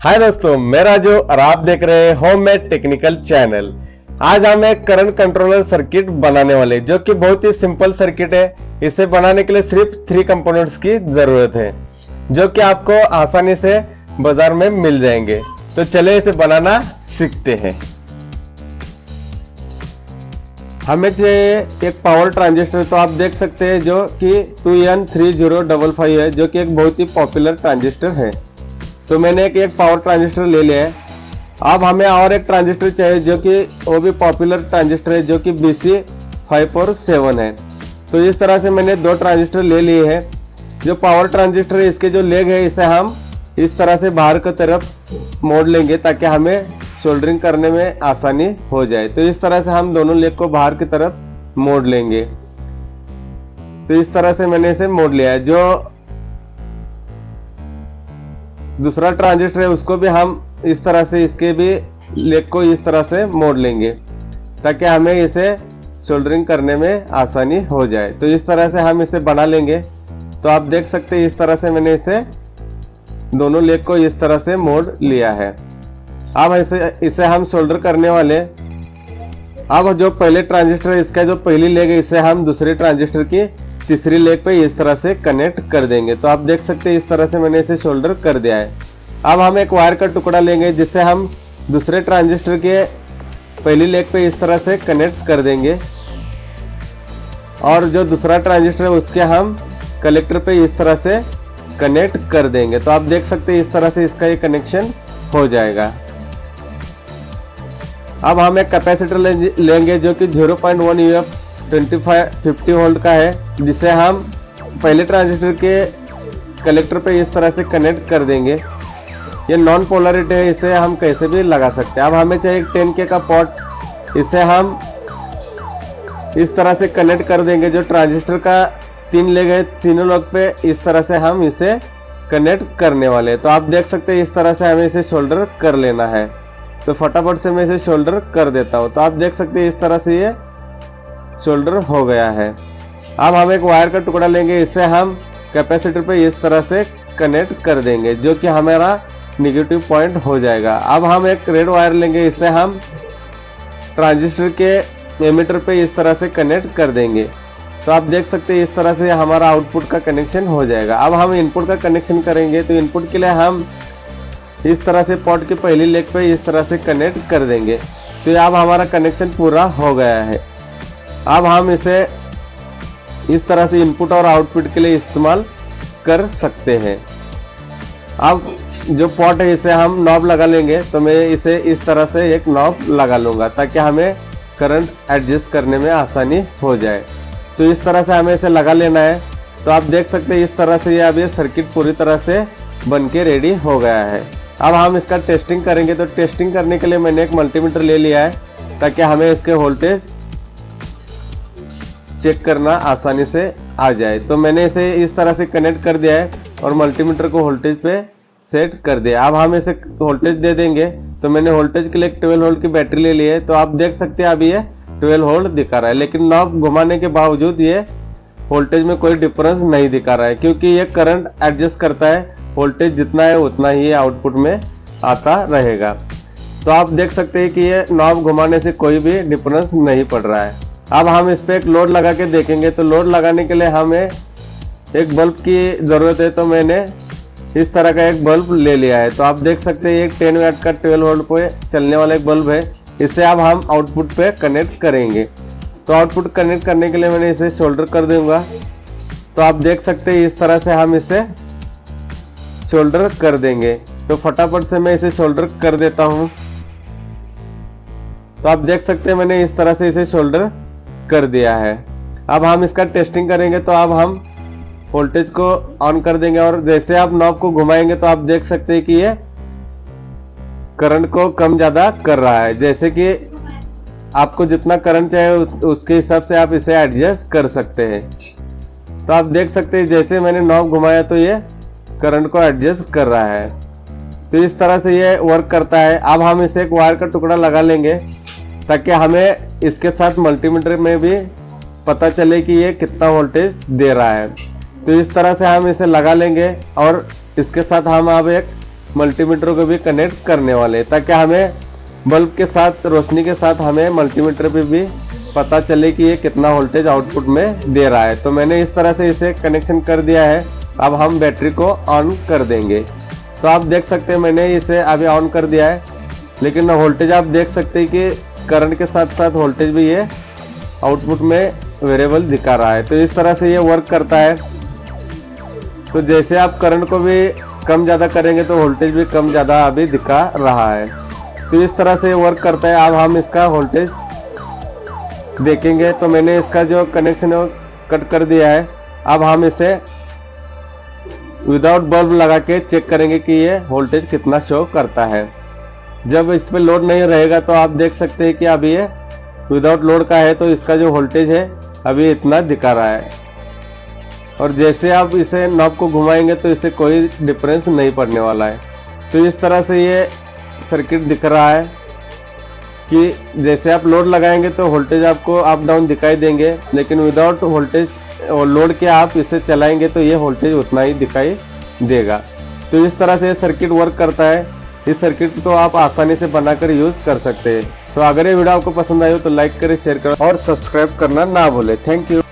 हाय दोस्तों, मैं राजू और आप देख रहे हैं होममेड टेक्निकल चैनल। आज हम एक करंट कंट्रोलर सर्किट बनाने वाले, जो कि बहुत ही सिंपल सर्किट है। इसे बनाने के लिए सिर्फ 3 कंपोनेंट्स की जरूरत है, जो कि आपको आसानी से बाजार में मिल जाएंगे। तो चलिए इसे बनाना सीखते हैं। हमें चाहिए एक पावर ट्रांजिस्टर। तो आप देख सकते हैं जो कि 2N3055 है, जो कि एक बहुत ही पॉपुलर ट्रांजिस्टर है। तो मैंने एक पावर ट्रांजिस्टर ले लिया है। अब हमें और एक ट्रांजिस्टर चाहिए, जो कि वो भी पॉपुलर ट्रांजिस्टर है, जो कि BC547 है। तो इस तरह से मैंने 2 ट्रांजिस्टर ले लिए हैं। जो पावर ट्रांजिस्टर है, इसके जो लेग है, इसे हम इस तरह से बाहर की तरफ मोड़ लेंगे, ताकि हमें सोल्डरिंग करने में आसानी हो जाए। तो इस तरह से हम दोनों लेग को बाहर की तरफ मोड़ लेंगे। तो इस तरह से मैंने इसे मोड़ लिया है। जो दूसरा ट्रांजिस्टर है, उसको भी हम इस तरह से इसके भी लेग को इस तरह से मोड़ लेंगे, ताकि हमें इसे सोल्डरिंग करने में आसानी हो जाए। तो इस तरह से हम इसे बना लेंगे। तो आप देख सकते हैं इस तरह से मैंने इसे दोनों लेग को इस तरह से मोड़ लिया है। अब इसे हम सोल्डर करने वाले। अब जो पहले ट्रांजिस्टर है, इसका जो पहली लेग है, इसे हम दूसरे ट्रांजिस्टर की तीसरी लेग पे इस तरह से कनेक्ट कर देंगे। तो आप देख सकते हैं इस तरह से मैंने इसे शोल्डर कर दिया है। अब हम एक वायर का टुकड़ा लेंगे, जिससे हम दूसरे ट्रांजिस्टर के पहली लेग पे इस तरह से कनेक्ट कर देंगे, और जो दूसरा ट्रांजिस्टर है उसके हम कलेक्टर पे इस तरह से कनेक्ट कर देंगे। तो आप देख सकते हैं इस तरह से इसका ये कनेक्शन हो जाएगा। अब हम एक कैपेसिटर लेंगे, जो कि 0.1 UF 50 वोल्ट का है, जिसे हम पहले ट्रांजिस्टर के कलेक्टर पे इस तरह से कनेक्ट कर देंगे। ये नॉन पोलरिटी है, इसे हम कैसे भी लगा सकते हैं। अब हमें चाहिए एक 10K का पॉट, इसे हम इस तरह से कनेक्ट कर देंगे। जो ट्रांजिस्टर का 3 लेग है, तीनों लेग पे इस तरह से हम इसे कनेक्ट करने वाले हैं। तो आप देख सकते हैं इस तरह से हमें इसे शोल्डर कर लेना है। तो फटाफट से मैं इसे शोल्डर कर देता हूँ। तो आप देख सकते हैं इस तरह से ये शोल्डर हो गया है। अब हम एक वायर का टुकड़ा लेंगे, इससे हम कैपेसिटर पे इस तरह से कनेक्ट कर देंगे, जो कि हमारा नेगेटिव पॉइंट हो जाएगा। अब हम एक रेड वायर लेंगे, इससे हम ट्रांजिस्टर के एमीटर पे इस तरह से कनेक्ट कर देंगे। तो आप देख सकते हैं इस तरह से हमारा आउटपुट का कनेक्शन हो जाएगा। अब हम इनपुट का कनेक्शन करेंगे। तो इनपुट के लिए हम इस तरह से पॉट की पहली लेग पे इस तरह से कनेक्ट कर देंगे। तो अब हमारा कनेक्शन पूरा हो गया है। अब हम इसे इस तरह से इनपुट और आउटपुट के लिए इस्तेमाल कर सकते हैं। अब जो पॉट है, इसे हम नॉब लगा लेंगे। तो मैं इसे इस तरह से एक नॉब लगा लूँगा, ताकि हमें करंट एडजस्ट करने में आसानी हो जाए। तो इस तरह से हमें इसे लगा लेना है। तो आप देख सकते हैं इस तरह से ये अब ये सर्किट पूरी तरह से बन के रेडी हो गया है। अब हम इसका टेस्टिंग करेंगे। तो टेस्टिंग करने के लिए मैंने एक मल्टीमीटर ले लिया है, ताकि हमें इसके वोल्टेज चेक करना आसानी से आ जाए। तो मैंने इसे इस तरह से कनेक्ट कर दिया है और मल्टीमीटर को वोल्टेज पे सेट कर दिया। अब हम इसे वोल्टेज दे देंगे। तो मैंने वोल्टेज के लिए एक 12 वोल्ट की बैटरी ले ली है। तो आप देख सकते हैं अभी ये 12 वोल्ट दिखा रहा है, लेकिन नॉब घुमाने के बावजूद ये वोल्टेज में कोई डिफरेंस नहीं दिखा रहा है, क्योंकि ये करंट एडजस्ट करता है। वोल्टेज जितना है उतना ही आउटपुट में आता रहेगा। तो आप देख सकते हैं कि ये नॉब घुमाने से कोई भी डिफरेंस नहीं पड़ रहा है। अब हम इस पर एक लोड लगा के देखेंगे। तो लोड लगाने के लिए हमें एक बल्ब की ज़रूरत है। तो मैंने इस तरह का एक बल्ब ले लिया है। तो आप देख सकते हैं एक 10 वाट का 12 वोल्ट पे चलने वाला एक बल्ब है। इसे अब हम आउटपुट पे कनेक्ट करेंगे। तो आउटपुट कनेक्ट करने के लिए मैंने इसे शोल्डर कर दूंगा। तो आप देख सकते हैं इस तरह से हम इसे शोल्डर कर देंगे। तो फटाफट से मैं इसे शोल्डर कर देता हूँ। तो आप देख सकते हैं मैंने इस तरह से इसे शोल्डर कर दिया है। अब हम इसका टेस्टिंग करेंगे। तो अब हम वोल्टेज को ऑन कर देंगे, और जैसे आप नॉब को घुमाएंगे तो आप देख सकते हैं कि ये करंट को कम ज़्यादा कर रहा है। जैसे कि आपको जितना करंट चाहिए उसके हिसाब से आप इसे एडजस्ट कर सकते हैं। तो आप देख सकते हैं जैसे मैंने नॉब घुमाया तो ये करंट को एडजस्ट कर रहा है। तो इस तरह से ये वर्क करता है। अब हम इसे एक वायर का टुकड़ा लगा लेंगे, ताकि हमें इसके साथ मल्टीमीटर में भी पता चले कि ये कितना वोल्टेज दे रहा है। तो इस तरह से हम इसे लगा लेंगे, और इसके साथ हम अब एक मल्टीमीटर को भी कनेक्ट करने वाले हैं, ताकि हमें बल्ब के साथ, रोशनी के साथ हमें मल्टीमीटर पे भी पता चले कि ये कितना वोल्टेज आउटपुट में दे रहा है। तो मैंने इस तरह से इसे कनेक्शन कर दिया है। अब हम बैटरी को ऑन कर देंगे। तो आप देख सकते हैं मैंने इसे अभी ऑन कर दिया है, लेकिन वोल्टेज आप देख सकते हैं कि करंट के साथ साथ वोल्टेज भी ये आउटपुट में वेरिएबल दिखा रहा है। तो इस तरह से ये वर्क करता है। तो जैसे आप करंट को भी कम ज़्यादा करेंगे तो वोल्टेज भी कम ज़्यादा अभी दिखा रहा है। तो इस तरह से वर्क करता है। अब हम इसका वोल्टेज देखेंगे। तो मैंने इसका जो कनेक्शन है वो कट कर दिया है। अब हम इसे विदाउट बल्ब लगा के चेक करेंगे कि ये वोल्टेज कितना शो करता है। जब इस पे लोड नहीं रहेगा तो आप देख सकते हैं कि अभी ये विदाउट लोड का है, तो इसका जो वोल्टेज है अभी इतना दिखा रहा है। और जैसे आप इसे नॉब को घुमाएंगे तो इससे कोई डिफरेंस नहीं पड़ने वाला है। तो इस तरह से ये सर्किट दिख रहा है कि जैसे आप लोड लगाएंगे तो वोल्टेज आपको अप डाउन दिखाई देंगे, लेकिन विदाउट वोल्टेज और लोड के आप इसे चलाएंगे तो ये वोल्टेज उतना ही दिखाई देगा। तो इस तरह से सर्किट वर्क करता है। इस सर्किट को आप आसानी से बनाकर यूज कर सकते हैं। तो अगर ये वीडियो आपको पसंद आए तो लाइक करें, शेयर करें और सब्सक्राइब करना ना भूलें। Thank you.